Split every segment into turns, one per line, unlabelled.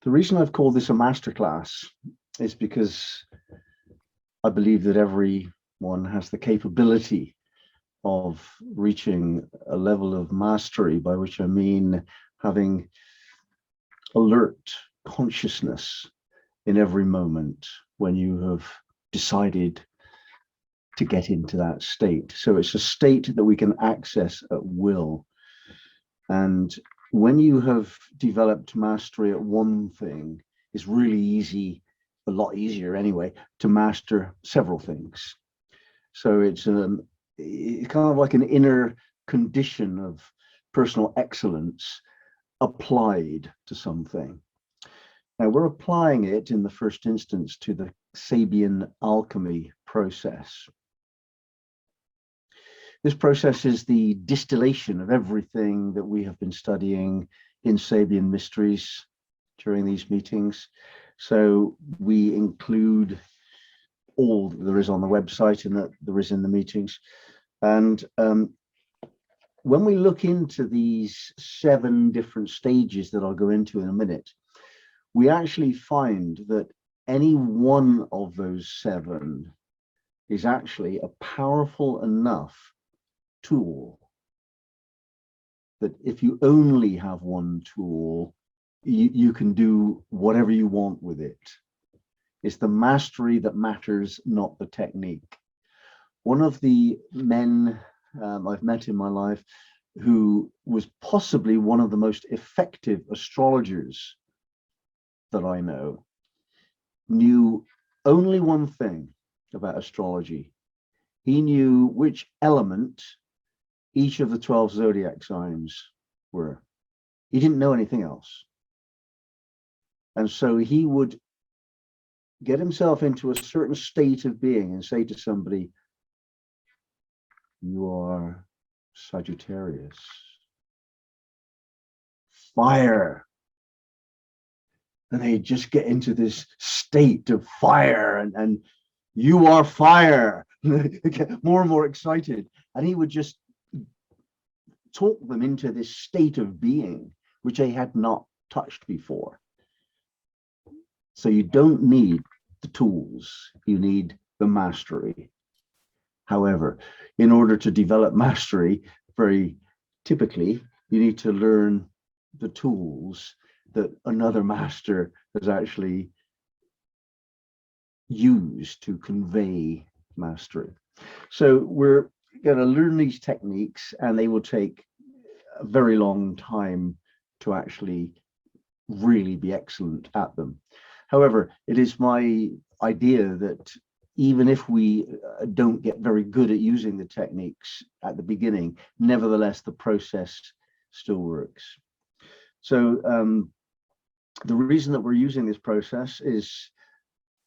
The reason I've called this a masterclass is because I believe that everyone has the capability of reaching a level of mastery, by which I mean having alert consciousness in every moment when you have decided to get into that state. So it's a state that we can access at will. And when you have developed mastery at one thing, it's really easy, a lot easier anyway, to master several things. So it's kind of like an inner condition of personal excellence applied to something. Now we're applying it in the first instance to the Sabian Alchemy process. This process is the distillation of everything that we have been studying in Sabian Mysteries during these meetings. So we include all that there is on the website and that there is in the meetings. And when we look into these 7 different stages that I'll go into in a minute, we actually find that any one of those 7 is actually a powerful enough tool that if you only have one tool, you can do whatever you want with it. It's the mastery that matters, not the technique. One of the men I've met in my life who was possibly one of the most effective astrologers that I know knew only one thing about astrology. He knew which element each of the 12 zodiac signs were. He didn't know anything else. And so he would get himself into a certain state of being and say to somebody, "You are Sagittarius, fire." And they just get into this state of fire and "You are fire." Get more and more excited. And he would just talk them into this state of being, which they had not touched before. So you don't need the tools, you need the mastery. However, in order to develop mastery, very typically, you need to learn the tools that another master has actually used to convey mastery. So we're going to learn these techniques, and they will take a very long time to actually really be excellent at them. However, it is my idea that even if we don't get very good at using the techniques at the beginning, nevertheless, the process still works. So the reason that we're using this process is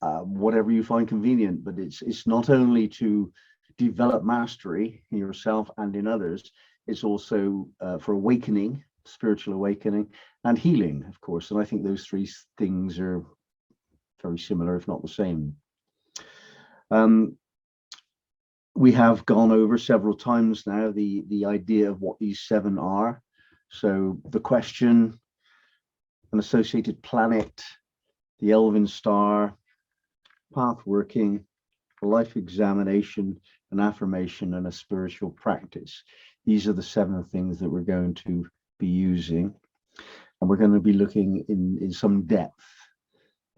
whatever you find convenient, but it's not only to develop mastery in yourself and in others, it's also for awakening, spiritual awakening, and healing, of course. And I think those 3 things are very similar, if not the same. We have gone over several times now the idea of what these 7 are. So the question, an associated planet, the Elven Star, pathworking, a life examination, an affirmation, and a spiritual practice. These are the 7 things that we're going to be using, and we're going to be looking in some depth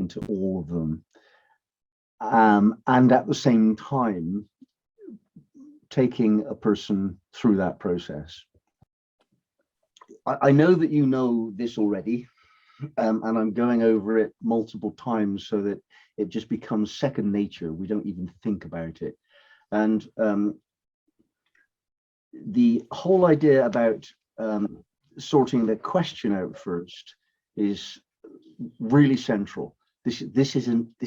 into all of them, and at the same time taking a person through that process. I know that you know this already, and I'm going over it multiple times so that it just becomes second nature. We don't even think about it. And the whole idea about sorting the question out first is really central. This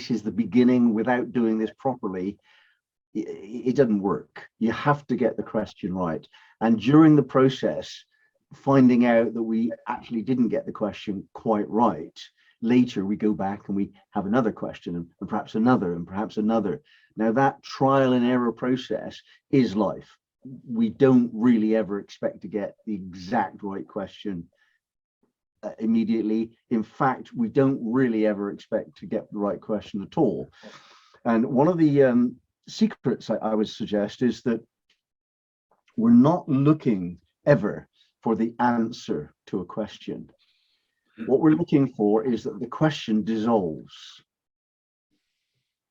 is the beginning. Without doing this properly, it doesn't work. You have to get the question right. And during the process, finding out that we actually didn't get the question quite right, later we go back and we have another question, and perhaps another, and perhaps another. Now that trial and error process is life. We don't really ever expect to get the exact right question immediately. In fact, we don't really ever expect to get the right question at all. And one of the secrets I would suggest is that we're not looking ever for the answer to a question. What we're looking for is that the question dissolves.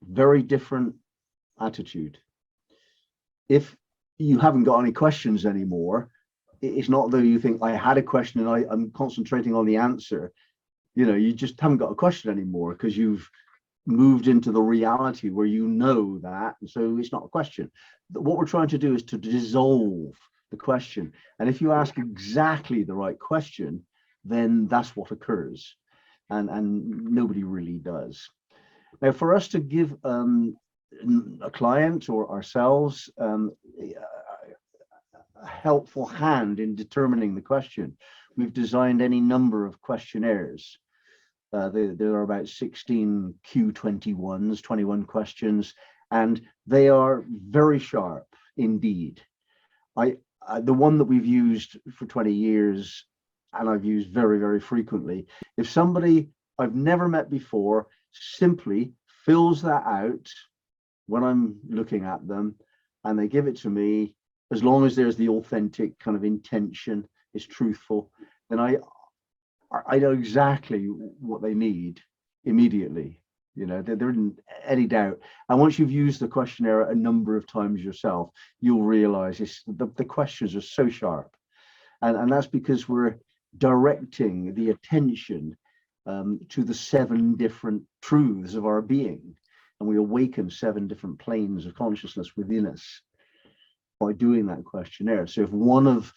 Very different attitude. If you haven't got any questions anymore, it's not though you think I had a question and I'm concentrating on the answer. You know, you just haven't got a question anymore because you've moved into the reality where you know that, so it's not a question. What we're trying to do is to dissolve the question, and if you ask exactly the right question, then that's what occurs, and nobody really does. Now, for us to give a client or ourselves a helpful hand in determining the question, we've designed any number of questionnaires. There are about 16 Q21s, 21 questions, and they are very sharp indeed. The one that we've used for 20 years and I've used very, very frequently, if somebody I've never met before simply fills that out when I'm looking at them and they give it to me, as long as there's the authentic kind of intention, is truthful, then I know exactly what they need immediately. You know, there isn't any doubt. And once you've used the questionnaire a number of times yourself, you'll realize the questions are so sharp. And that's because we're directing the attention to the 7 different truths of our being. And we awaken 7 different planes of consciousness within us by doing that questionnaire. So if one of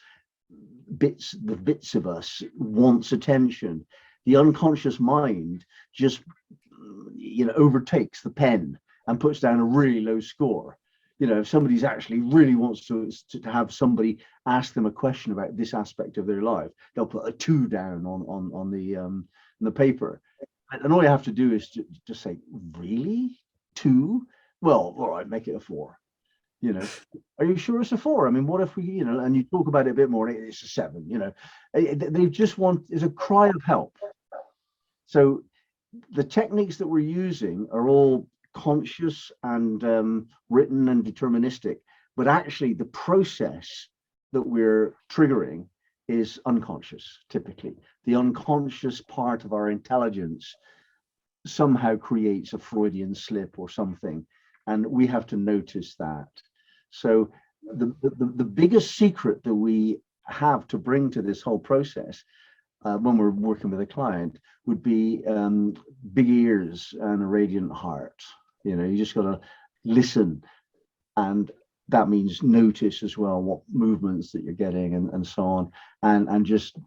the bits of us wants attention, the unconscious mind just, you know, overtakes the pen and puts down a really low score. You know, if somebody's actually really wants to have somebody ask them a question about this aspect of their life, they'll put a 2 down on the paper, and all you have to do is to just say, really, 2? Well, all right, make it a 4. You know, are you sure it's a 4? I mean, what if we, you know, and you talk about it a bit more, it's a 7, you know. They just want, it's a cry of help. So the techniques that we're using are all conscious and written and deterministic, but actually the process that we're triggering is unconscious. Typically, the unconscious part of our intelligence somehow creates a Freudian slip or something, and we have to notice that. So the biggest secret that we have to bring to this whole process when we're working with a client would be big ears and a radiant heart. You know, you just got to listen, and that means notice as well what movements that you're getting and so on, and just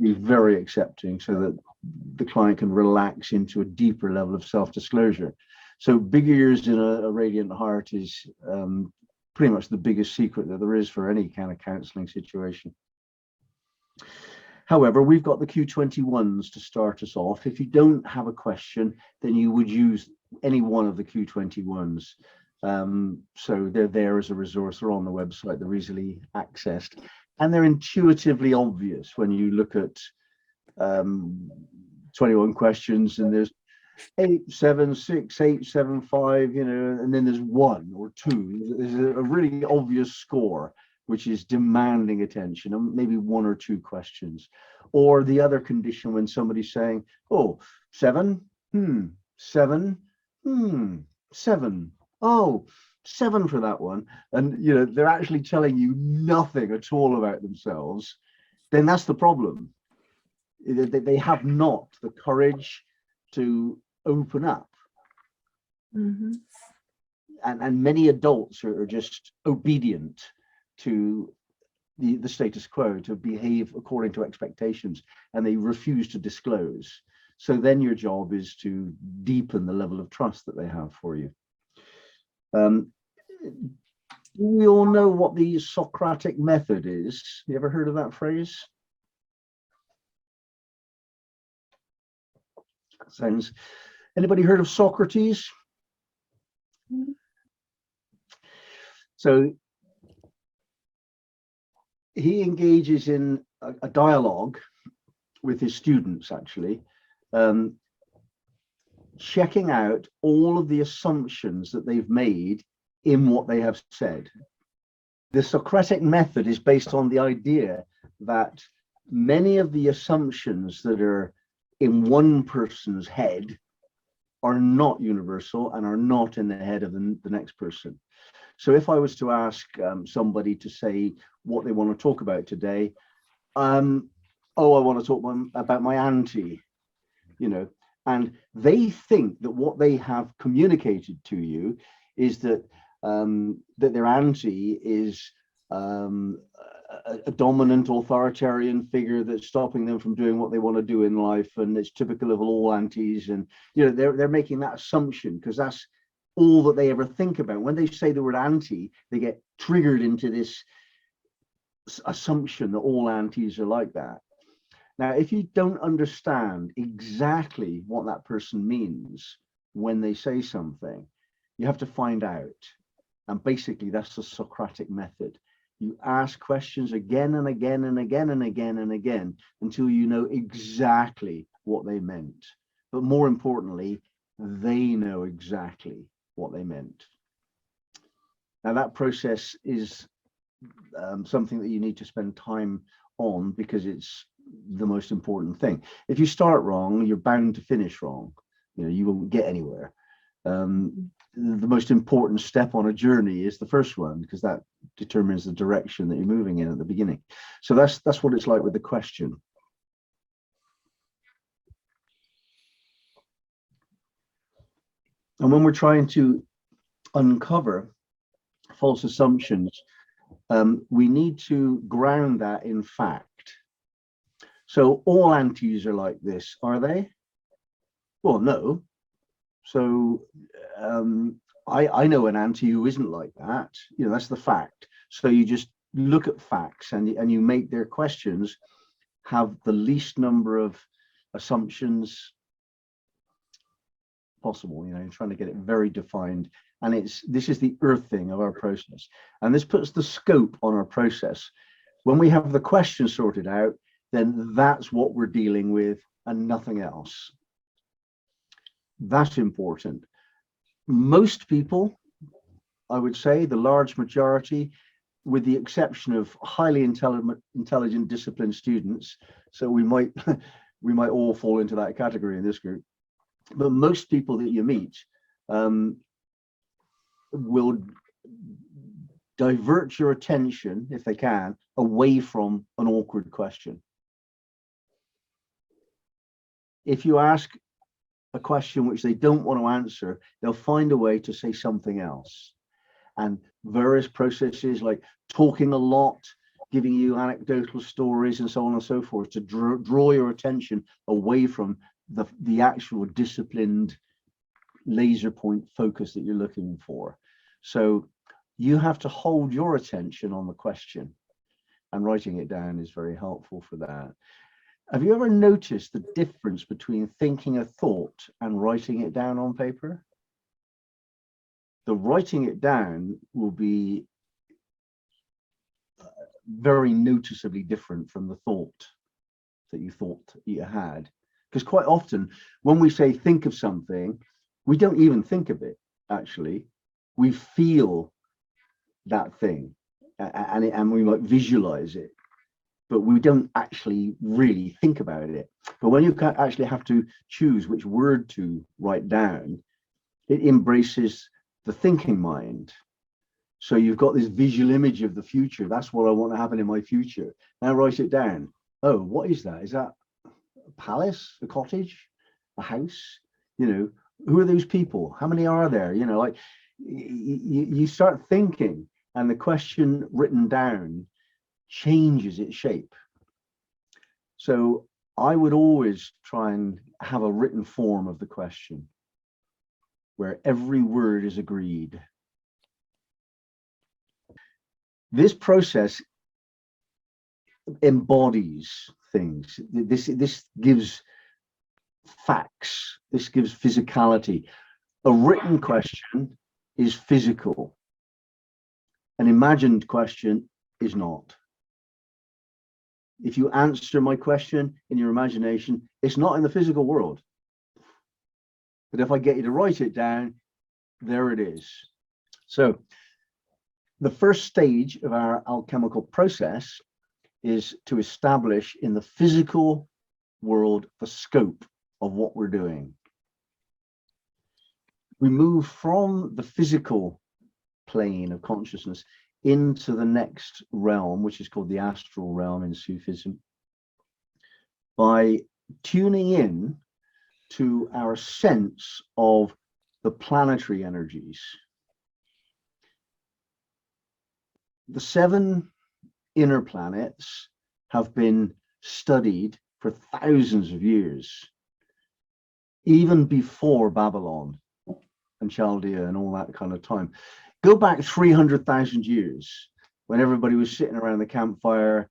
be very accepting so that the client can relax into a deeper level of self-disclosure. So big ears in a radiant heart is pretty much the biggest secret that there is for any kind of counseling situation. However, we've got the Q21s to start us off. If you don't have a question, then you would use any one of the Q21s. So they're there as a resource. They're on the website. They're easily accessed, and they're intuitively obvious when you look at 21 questions, and there's 8, 7, 6, 8, 7, 5, you know, and then there's 1 or 2. There's a really obvious score which is demanding attention, and maybe 1 or 2 questions. Or the other condition when somebody's saying, oh, 7, 7, 7, oh, 7 for that one, and you know they're actually telling you nothing at all about themselves, then that's the problem. They have not the courage to open up. And many adults are just obedient to the status quo, to behave according to expectations, and they refuse to disclose. So then your job is to deepen the level of trust that they have for you. We all know what the Socratic method is. You ever heard of that phrase? Sounds. Anybody heard of Socrates? So he engages in a dialogue with his students, actually, checking out all of the assumptions that they've made in what they have said. The Socratic method is based on the idea that many of the assumptions that are in one person's head are not universal and are not in the head of the next person. So if I was to ask somebody to say what they want to talk about today, oh, I want to talk about my auntie, you know, and they think that what they have communicated to you is that that their auntie is a dominant authoritarian figure that's stopping them from doing what they want to do in life, and it's typical of all aunties. And you know, they're making that assumption because that's all that they ever think about. When they say the word auntie, they get triggered into this assumption that all aunties are like that. Now, if you don't understand exactly what that person means when they say something, you have to find out. And basically, that's the Socratic method. You ask questions again and again and again and again and again until you know exactly what they meant. But more importantly, they know exactly what they meant. Now, that process is something that you need to spend time on because it's the most important thing. If you start wrong, you're bound to finish wrong. You know, you won't get anywhere. The most important step on a journey is the first one, because that determines the direction that you're moving in at the beginning. So that's what it's like with the question. And when we're trying to uncover false assumptions, we need to ground that in fact. So all aunties are like this, are they? Well, no. So I know an auntie who isn't like that. You know, that's the fact. So you just look at facts and you make their questions have the least number of assumptions possible. You know, you're trying to get it very defined. And this is the earthing of our process. And this puts the scope on our process. When we have the question sorted out, then that's what we're dealing with and nothing else. That's important. Most people, I would say, the large majority, with the exception of highly intelligent, disciplined students, so we might all fall into that category in this group, but most people that you meet will divert your attention, if they can, away from an awkward question. If you ask a question which they don't want to answer, they'll find a way to say something else. And various processes like talking a lot, giving you anecdotal stories and so on and so forth to draw your attention away from the actual disciplined laser point focus that you're looking for. So you have to hold your attention on the question, and writing it down is very helpful for that. Have you ever noticed the difference between thinking a thought and writing it down on paper? The writing it down will be very noticeably different from the thought that you thought you had. Because quite often when we say think of something, we don't even think of it, actually. We feel that thing and we might visualize it, but we don't actually really think about it. But when you actually have to choose which word to write down, it embraces the thinking mind. So you've got this visual image of the future. That's what I want to happen in my future. Now write it down. Oh, what is that? Is that a palace, a cottage, a house? You know, who are those people? How many are there? You know, like you start thinking, and the question written down changes its shape. So I would always try and have a written form of the question where every word is agreed. This process embodies things. This gives facts. This gives physicality. A written question is physical. An imagined question is not. if you answer my question in your imagination, it's not in the physical world. But if I get you to write it down, there it is. So the first stage of our alchemical process is to establish in the physical world the scope of what we're doing. We move from the physical plane of consciousness into the next realm, which is called the astral realm in Sufism, by tuning in to our sense of the planetary energies. The 7 inner planets have been studied for thousands of years, even before Babylon and Chaldea and all that kind of time. Go back 300,000 years when everybody was sitting around the campfire,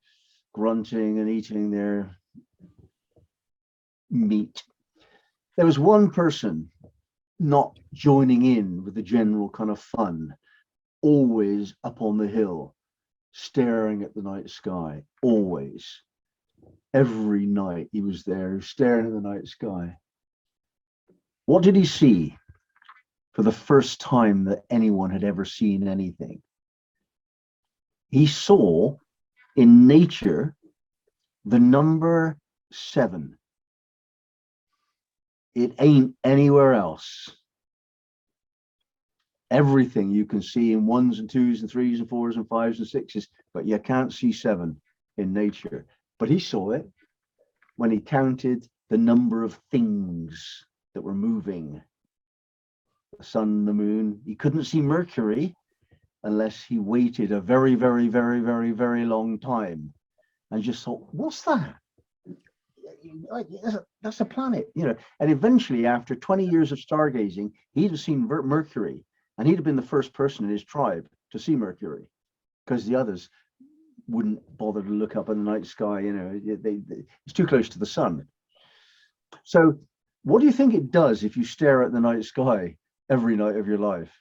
grunting and eating their meat. There was one person not joining in with the general kind of fun, always up on the hill, staring at the night sky, always. Every night he was there, staring at the night sky. What did he see for the first time that anyone had ever seen anything? He saw in nature the number 7. It ain't anywhere else. Everything you can see in 1s and 2s and 3s and 4s and 5s and 6s, but you can't see 7 in nature. But he saw it when he counted the number of things that were moving. The sun, the moon. He couldn't see Mercury unless he waited a very, very, very, very, very long time and just thought, what's that? That's a planet, you know. And eventually, after 20 years of stargazing, he'd have seen Mercury, and he'd have been the first person in his tribe to see Mercury, because the others wouldn't bother to look up in the night sky. You know, it's too close to the sun. So what do you think it does if you stare at the night sky every night of your life?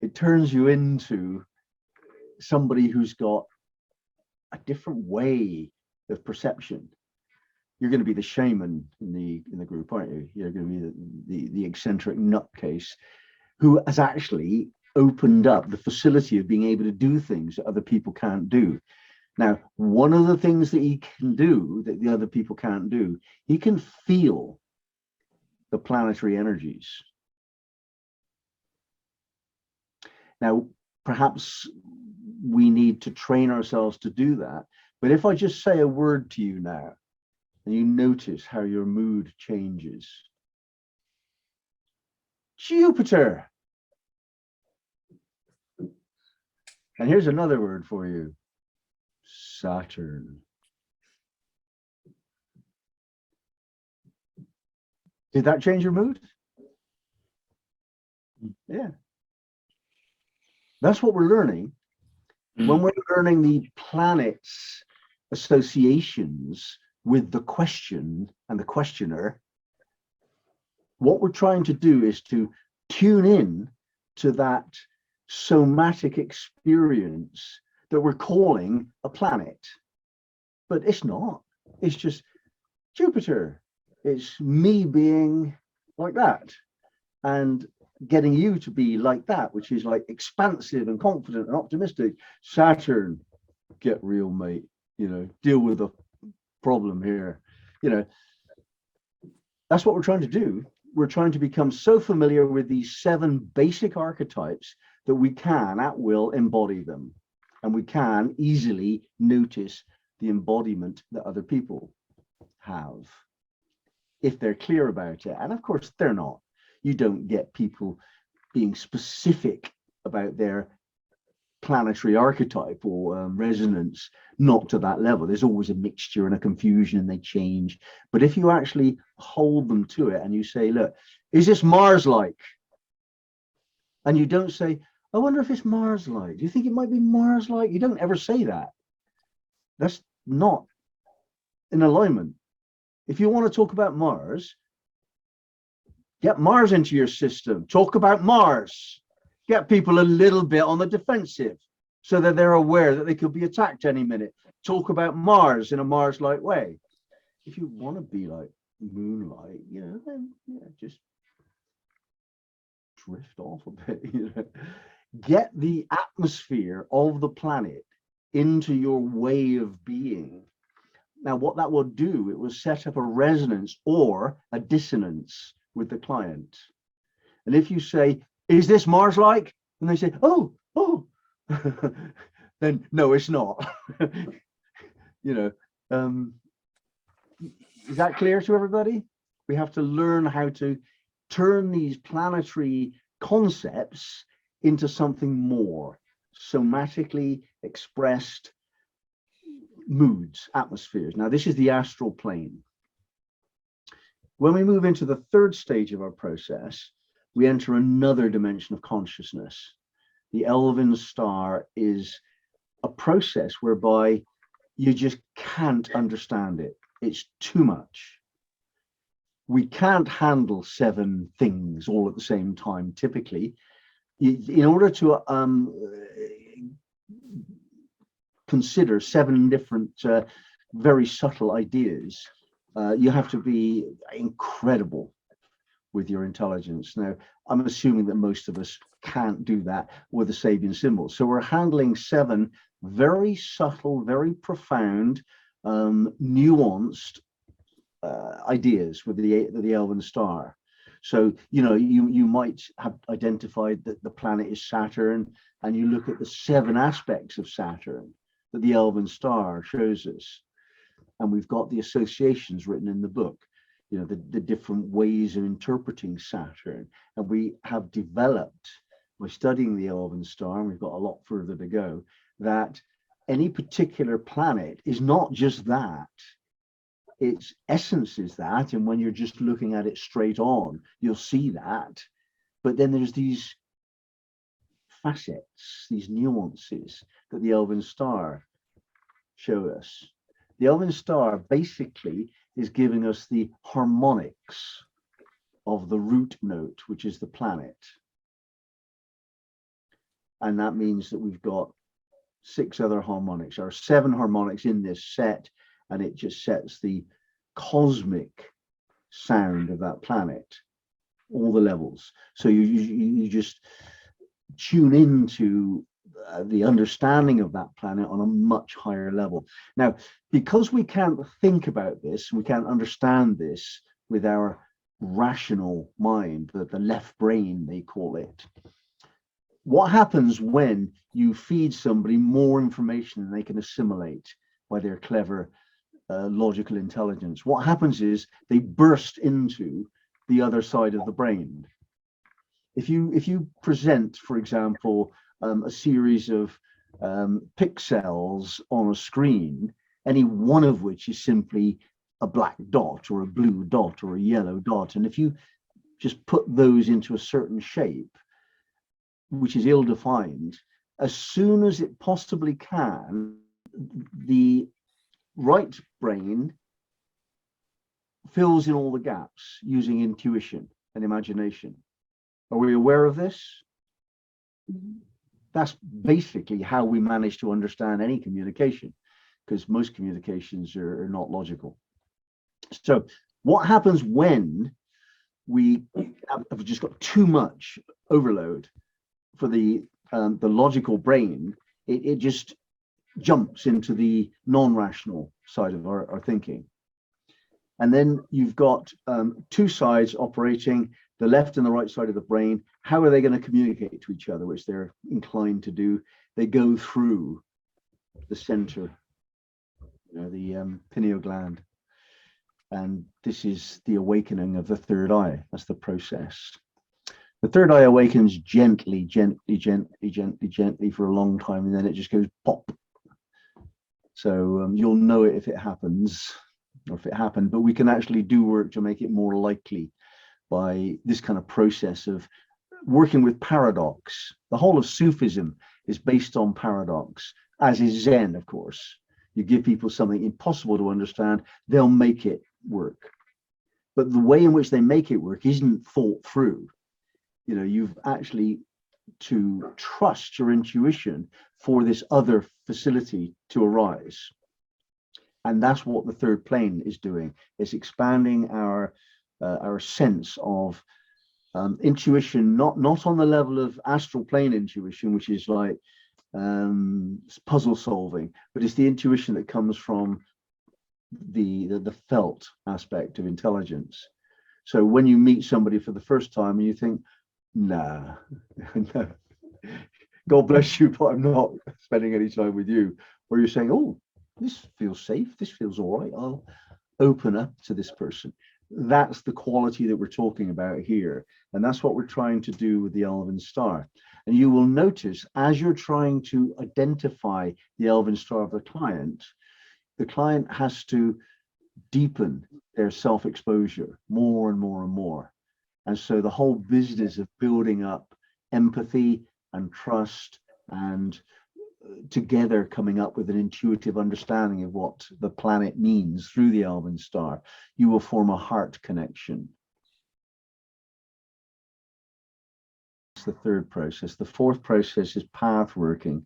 It turns you into somebody who's got a different way of perception. You're going to be the shaman in the group, aren't you? You're going to be the eccentric nutcase who has actually opened up the facility of being able to do things that other people can't do. Now, one of the things that he can do that the other people can't do, he can feel the planetary energies. Now, perhaps we need to train ourselves to do that. But if I just say a word to you now, and you notice how your mood changes. Jupiter. And here's another word for you. Saturn. Did that change your mood? Yeah. That's what we're learning. When we're learning the planets' associations with the question and the questioner, what we're trying to do is to tune in to that somatic experience that we're calling a planet. But it's not. It's just Jupiter. It's me being like that and getting you to be like that, which is like expansive and confident and optimistic. Saturn, get real, mate. You know, deal with the problem here. You know, that's what we're trying to do. We're trying to become so familiar with these 7 basic archetypes that we can at will embody them, and we can easily notice the embodiment that other people have if they're clear about it. And of course they're not. You don't get people being specific about their planetary archetype or resonance, not to that level. There's always a mixture and a confusion, and they change. But if you actually hold them to it and you say, look, is this Mars-like? And you don't say, I wonder if it's Mars-like. Do you think it might be Mars-like? You don't ever say that. That's not in alignment. If you want to talk about Mars, get Mars into your system. Talk about Mars. Get people a little bit on the defensive so that they're aware that they could be attacked any minute. talk about Mars in a Mars-like way. If you want to be like moonlight, then just drift off a bit. Get the atmosphere of the planet into your way of being. Now, what that will do, it will set up a resonance or a dissonance with the client. And if you say, is this Mars-like? And they say, oh, then no, it's not. Is that clear to everybody? We have to learn how to turn these planetary concepts into something more somatically expressed moods, atmospheres. Now, this is the astral plane. When we move into the third stage of our process, we enter another dimension of consciousness. The Elven Star is a process whereby you just can't understand it. It's too much. We can't handle 7 things all at the same time, typically. In order to consider 7 different, very subtle ideas, you have to be incredible with your intelligence. Now, I'm assuming that most of us can't do that with the Sabian symbols. So we're handling 7 very subtle, very profound, nuanced ideas with the Elven Star. So, you might have identified that the planet is Saturn, and you look at the 7 aspects of Saturn that the Elven Star shows us. And we've got the associations written in the book, the different ways of interpreting Saturn. And we have developed, by studying the Elven Star, and we've got a lot further to go, that any particular planet is not just that. Its essence is that, and when you're just looking at it straight on, you'll see that. But then there's these facets, these nuances that the Elven Star show us. The Elven Star basically is giving us the harmonics of the root note, which is the planet. And that means that we've got 6 other harmonics. There are 7 harmonics in this set, and it just sets the cosmic sound of that planet, all the levels. So you just tune into the understanding of that planet on a much higher level. Now, because we can't think about this, we can't understand this with our rational mind, the left brain, they call it. What happens when you feed somebody more information than they can assimilate by their clever logical intelligence? What happens is they burst into the other side of the brain. If you present, for example, a series of pixels on a screen, any one of which is simply a black dot or a blue dot or a yellow dot, and if you just put those into a certain shape, which is ill-defined, as soon as it possibly can, the right brain fills in all the gaps using intuition and imagination. Are we aware of this? That's basically how we manage to understand any communication, because most communications are not logical. So what happens when we have just got too much overload for the logical brain? It just jumps into the non-rational side of our thinking. And then you've got 2 sides operating, the left and the right side of the brain. How are they going to communicate to each other, which they're inclined to do? They go through the center, the pineal gland. And this is the awakening of the third eye. That's the process. The third eye awakens gently, gently, gently, gently, gently for a long time, and then it just goes pop. So you'll know it if it happens, or if it happened, but we can actually do work to make it more likely by this kind of process of working with paradox. The whole of Sufism is based on paradox, as is Zen, of course. You give people something impossible to understand, they'll make it work. But the way in which they make it work isn't thought through. You've actually to trust your intuition for this other facility to arise. And that's what the third plane is doing. It's expanding our sense of intuition, not on the level of astral plane intuition, which is like puzzle solving, but it's the intuition that comes from the felt aspect of intelligence. So when you meet somebody for the first time and you think, nah, no, God bless you, but I'm not spending any time with you, or you're saying, oh, this feels safe, this feels all right, I'll open up to this person. That's the quality that we're talking about here. And that's what we're trying to do with the Elven Star. And you will notice as you're trying to identify the Elven Star of the client has to deepen their self-exposure more and more and more. And so the whole business of building up empathy and trust and together coming up with an intuitive understanding of what the planet means through the Elven Star, you will form a heart connection. That's the third process. The fourth process is pathworking.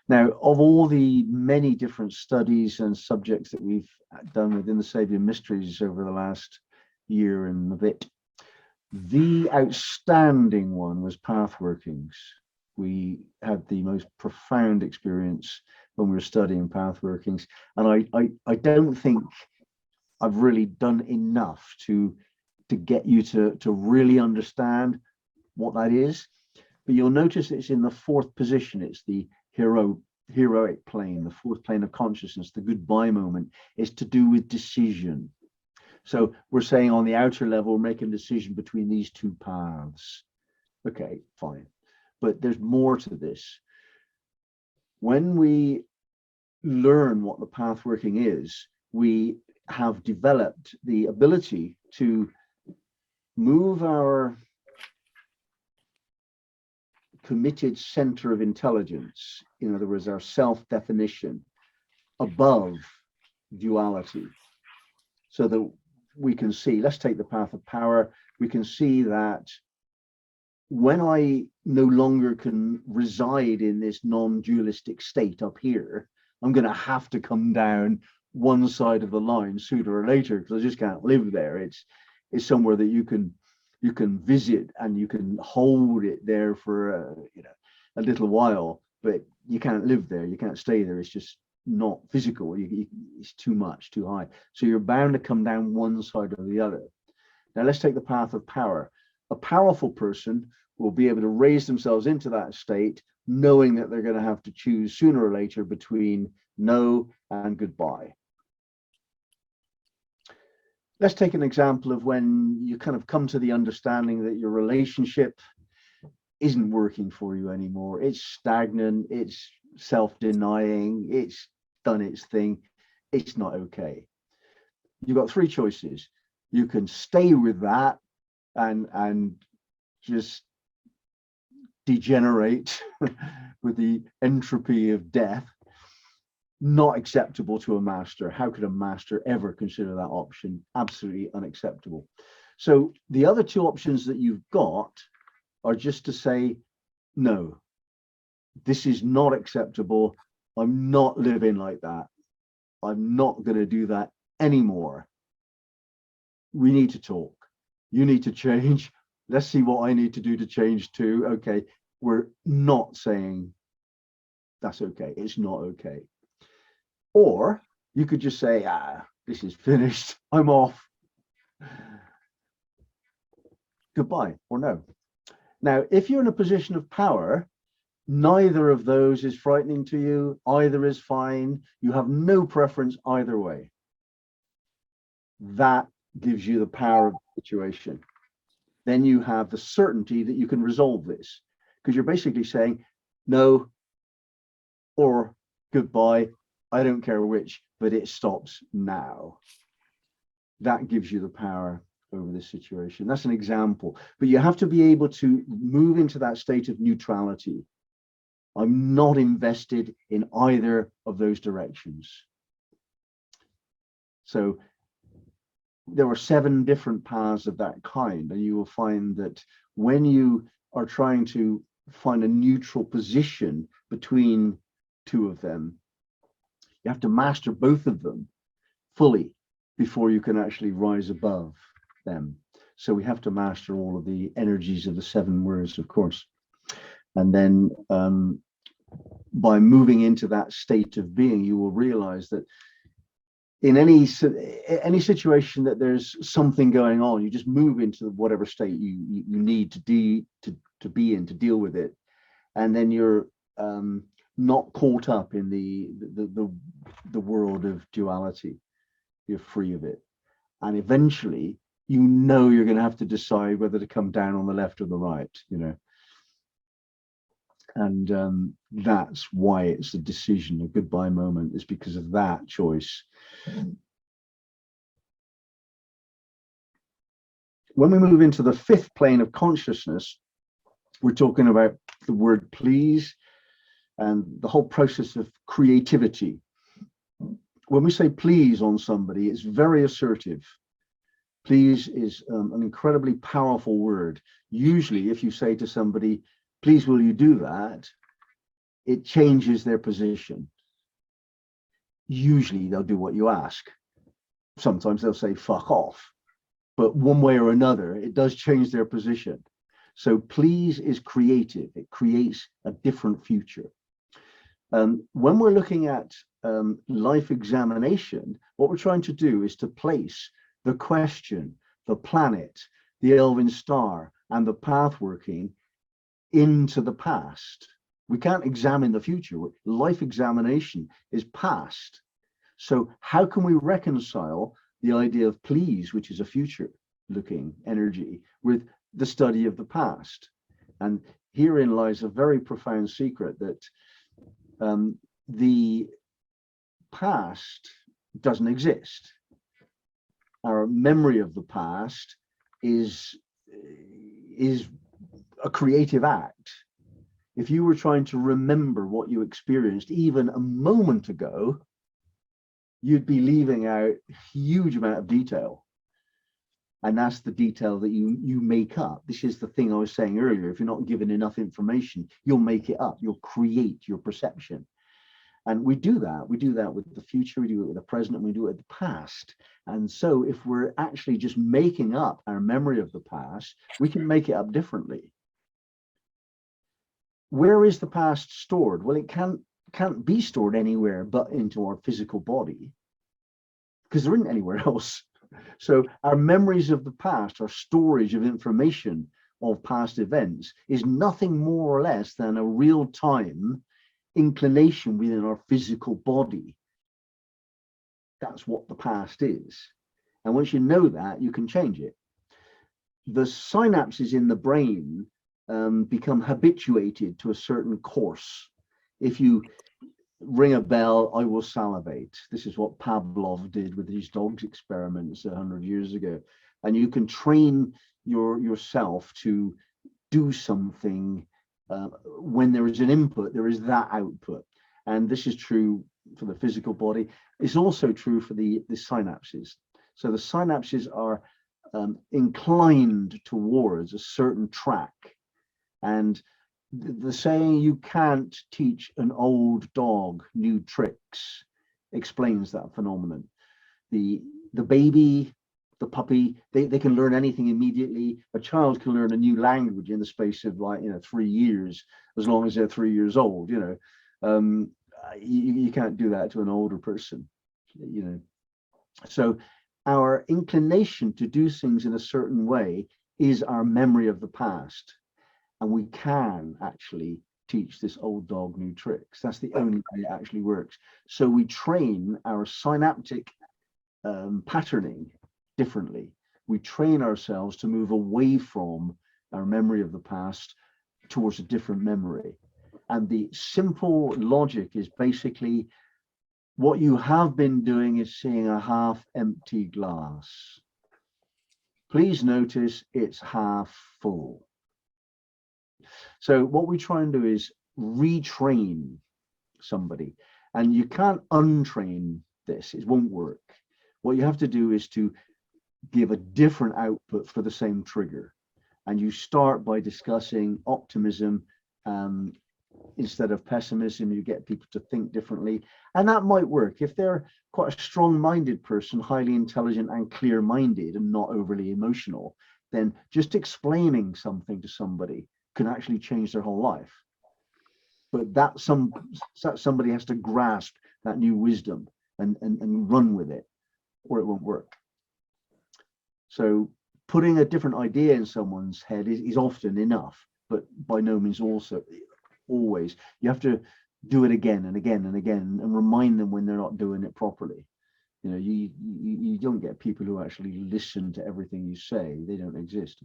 Now, of all the many different studies and subjects that we've done within the Sabian Mysteries over the last year and a bit, the outstanding one was pathworkings. We had the most profound experience when we were studying pathworkings, and I don't think I've really done enough to get you to really understand what that is. But you'll notice it's in the fourth position. It's the heroic plane, the fourth plane of consciousness, the goodbye moment. Is to do with decision. So we're saying on the outer level, we're making a decision between these two paths. Okay, fine. But there's more to this. When we learn what the pathworking is, we have developed the ability to move our committed center of intelligence, in other words, our self-definition, above duality, so that we can see, let's take the path of power, we can see that when I no longer can reside in this non-dualistic state up here, I'm going to have to come down one side of the line sooner or later, because I just can't live there. It's somewhere that you can visit and you can hold it there for a little while, but you can't live there. You can't stay there. It's just not physical. It's too much, too high. So you're bound to come down one side or the other. Now let's take the path of power. A powerful person will be able to raise themselves into that state, knowing that they're going to have to choose sooner or later between no and goodbye. Let's take an example of when you kind of come to the understanding that your relationship isn't working for you anymore. It's stagnant, it's self-denying, it's done its thing, it's not okay. You've got three choices. You can stay with that and just degenerate with the entropy of death. Not acceptable to a master. How could a master ever consider that option? Absolutely unacceptable. So the other two options that you've got are just to say, no, this is not acceptable. I'm not living like that. I'm not going to do that anymore. We need to talk. You need to change. Let's see what I need to do to change too. Okay, we're not saying that's okay. It's not okay. Or you could just say, this is finished. I'm off. Goodbye or no. Now, if you're in a position of power, neither of those is frightening to you. Either is fine. You have no preference either way. That gives you the power of the situation. Then you have the certainty that you can resolve this, because you're basically saying no or goodbye. I don't care which, but it stops now. That gives you the power over this situation. That's an example, but you have to be able to move into that state of neutrality. I'm not invested in either of those directions. So there are 7 different paths of that kind, and you will find that when you are trying to find a neutral position between two of them, you have to master both of them. fully before you can actually rise above them. So we have to master all of the energies of the 7 words, of course. And then by moving into that state of being, you will realize that in any situation that there's something going on, you just move into whatever state you need to be in to deal with it, and then you're not caught up in the world of duality. You're free of it, and eventually you're going to have to decide whether to come down on the left or the right, and that's why it's a decision. A goodbye moment is because of that choice. When we move into the 5th plane of consciousness, we're talking about the word please and the whole process of creativity. When we say please on somebody, it's very assertive. Please is an incredibly powerful word. Usually, if you say to somebody, please, will you do that? It changes their position. Usually, they'll do what you ask. Sometimes they'll say, fuck off. But one way or another, it does change their position. So please is creative. It creates a different future. When we're looking at life examination, what we're trying to do is to place the question, the planet, the Elven Star, and the pathworking into the past. We can't examine the future. Life examination is past. So how can we reconcile the idea of please, which is a future-looking energy, with the study of the past? And herein lies a very profound secret, that the past doesn't exist. Our memory of the past is a creative act. If you were trying to remember what you experienced even a moment ago, you'd be leaving out a huge amount of detail. And that's the detail that you make up. This is the thing I was saying earlier. If you're not given enough information, you'll make it up. You'll create your perception. And we do that. We do that with the future. We do it with the present, and we do it with the past. And so if we're actually just making up our memory of the past, we can make it up differently. Where is the past stored? Well, it can't be stored anywhere but into our physical body, because there isn't anywhere else. So our memories of the past, our storage of information of past events, is nothing more or less than a real-time inclination within our physical body. That's what the past is. And once you know that, you can change it. The synapses in the brain become habituated to a certain course. If you ring a bell, I will salivate. This is what Pavlov did with his dogs experiments 100 years ago. And you can train yourself to do something. When there is an input, there is that output. And this is true for the physical body. It's also true for the synapses. So the synapses are inclined towards a certain track. And the saying, you can't teach an old dog new tricks, explains that phenomenon. The baby, the puppy, they can learn anything immediately. A child can learn a new language in the space of 3 years, as long as they're 3 years old. You can't do that to an older person. So our inclination to do things in a certain way is our memory of the past. And we can actually teach this old dog new tricks. That's the only way it actually works. So we train our synaptic patterning differently. We train ourselves to move away from our memory of the past towards a different memory. And the simple logic is basically, what you have been doing is seeing a half empty glass. Please notice it's half full. So what we try and do is retrain somebody, and you can't untrain this. It won't work. What you have to do is to give a different output for the same trigger. And you start by discussing optimism, instead of pessimism. You get people to think differently, and that might work if they're quite a strong-minded person, highly intelligent and clear-minded and not overly emotional. Then just explaining something to somebody can actually change their whole life. But that somebody has to grasp that new wisdom and run with it, or it won't work. So putting a different idea in someone's head is often enough, but by no means also always. You have to do it again and again and again and remind them when they're not doing it properly. You know, you don't get people who actually listen to everything you say. They don't exist.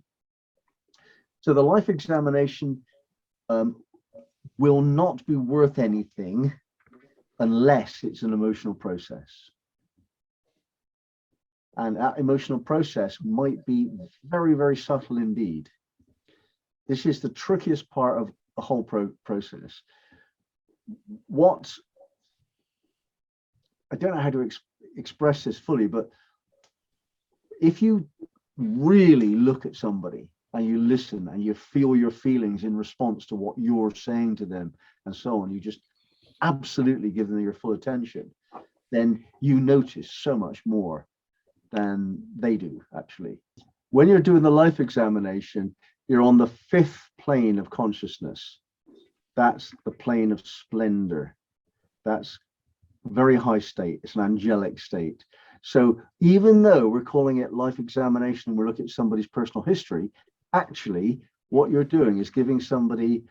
So the life examination will not be worth anything unless it's an emotional process. And that emotional process might be very, very subtle indeed. This is the trickiest part of the whole process. I don't know how to express this fully, but if you really look at somebody and you listen and you feel your feelings in response to what you're saying to them and so on, you just absolutely give them your full attention, then you notice so much more than they do, actually. When you're doing the life examination, you're on the 5th plane of consciousness. That's the plane of splendor. That's a very high state. It's an angelic state. So even though we're calling it life examination, we're looking at somebody's personal history, actually what you're doing is giving somebody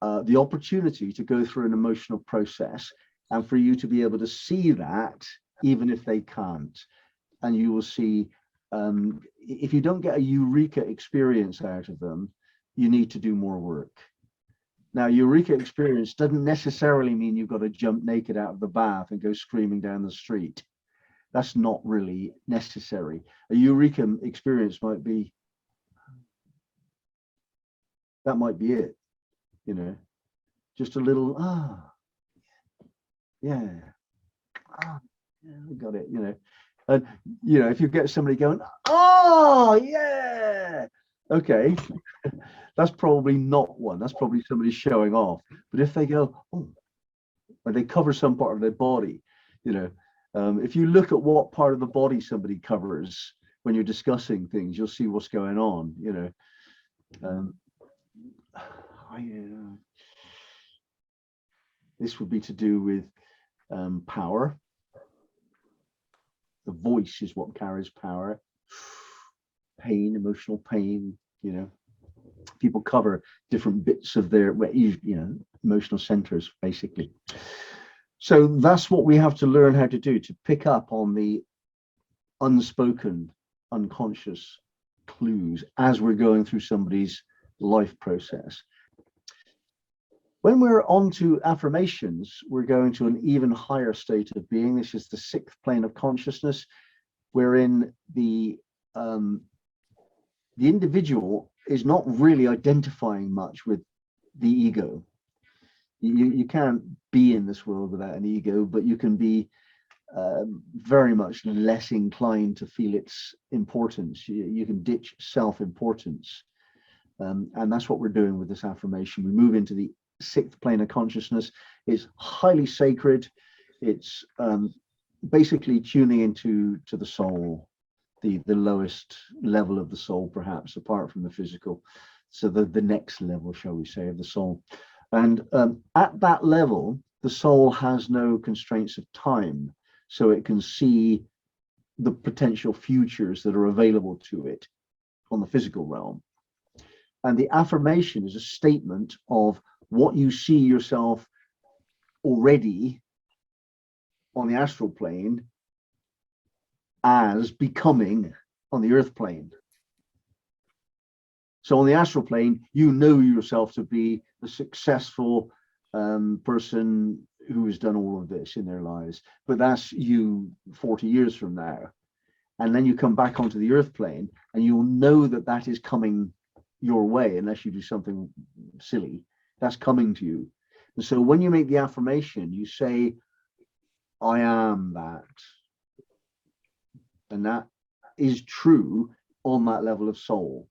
the opportunity to go through an emotional process, and for you to be able to see that even if they can't. And you will see, if you don't get a eureka experience out of them, you need to do more work. Now, eureka experience doesn't necessarily mean you've got to jump naked out of the bath and go screaming down the street. That's not really necessary. A eureka experience might be, that might be it, you know, just a little, yeah, I got it, you know. And, you know, if you get somebody going, oh, yeah, okay, that's probably not one. That's probably somebody showing off. But if they go, oh, or they cover some part of their body, you know, if you look at what part of the body somebody covers when you're discussing things, you'll see what's going on, you know. This would be to do with power. The voice is what carries power. Pain, emotional pain, you know. People cover different bits of their, you know, emotional centers, basically. So that's what we have to learn how to do, to pick up on the unspoken, unconscious clues as we're going through somebody's life process. When we're on to affirmations, we're going to an even higher state of being. This is the 6th plane of consciousness, wherein the individual is not really identifying much with the ego. You can't be in this world without an ego, but you can be very much less inclined to feel its importance. You can ditch self-importance. And that's what we're doing with this affirmation. We move into the 6th plane of consciousness. It's highly sacred. It's basically tuning into the soul, the lowest level of the soul, perhaps, apart from the physical. So the next level, shall we say, of the soul. And at that level, the soul has no constraints of time, so it can see the potential futures that are available to it on the physical realm. And the affirmation is a statement of what you see yourself already on the astral plane as becoming on the earth plane. So on the astral plane, you know yourself to be the successful person who has done all of this in their lives, but that's you 40 years from now. And then you come back onto the earth plane and you'll know that that is coming your way, unless you do something silly. That's coming to you. And so when you make the affirmation, you say, I am that. And that is true on that level of soul.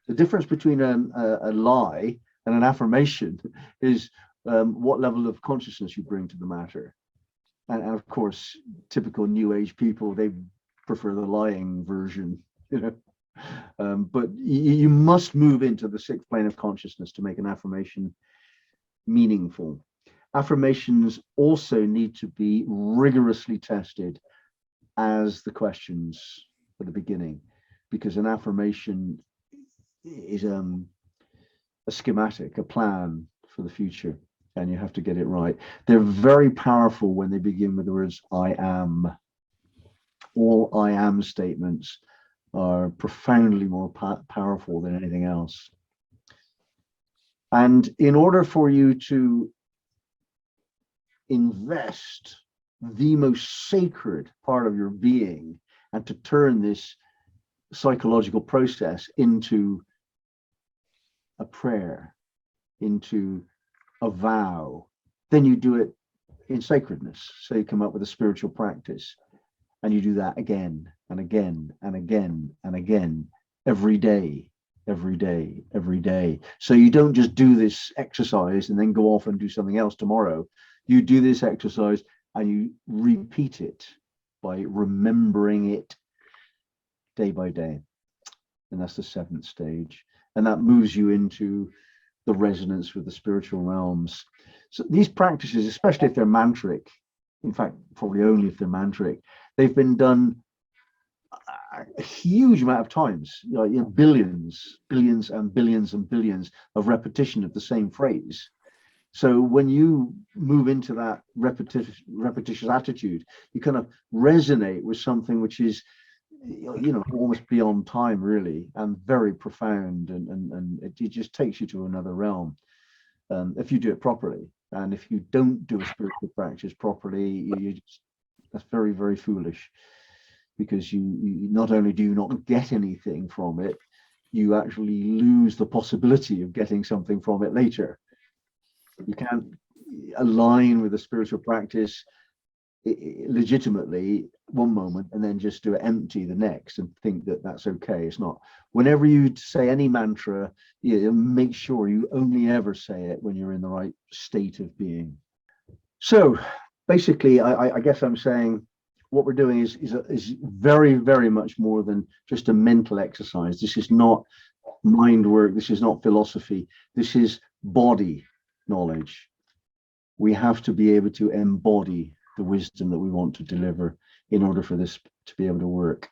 The difference between a lie And an affirmation is what level of consciousness you bring to the matter. And of course, typical New Age people, they prefer the lying version, you know. But you must move into the sixth plane of consciousness to make an affirmation meaningful. Affirmations also need to be rigorously tested as the questions at the beginning, because an affirmation is a schematic, a plan for the future, and you have to get it right. They're very powerful when they begin with the words I am. All I am statements are profoundly more powerful than anything else. And in order for you to invest the most sacred part of your being and to turn this psychological process into a prayer, into a vow, then you do it in sacredness. So you come up with a spiritual practice, and you do that again and again and again and again, every day, every day, every day. So you don't just do this exercise and then go off and do something else tomorrow. You do this exercise and you repeat it by remembering it day by day. And that's the seventh stage. And that moves you into the resonance with the spiritual realms. So these practices, especially if they're mantric, in fact, probably only if they're mantric, they've been done a huge amount of times, you know, billions and billions and billions of repetition of the same phrase. So when you move into that repetitious attitude, you kind of resonate with something which is, you know, almost beyond time, really, and very profound, and it just takes you to another realm if you do it properly. And if you don't do a spiritual practice properly, that's very, very foolish, because you not only do you not get anything from it, you actually lose the possibility of getting something from it later. You can't align with a spiritual practice legitimately one moment and then just do it empty the next and think that that's okay. It's not. Whenever you say any mantra, make sure you only ever say it when you're in the right state of being. So basically, I guess I'm saying what we're doing is very, very much more than just a mental exercise. This is not mind work. This is not philosophy. This is body knowledge. We have to be able to embody the wisdom that we want to deliver in order for this to be able to work.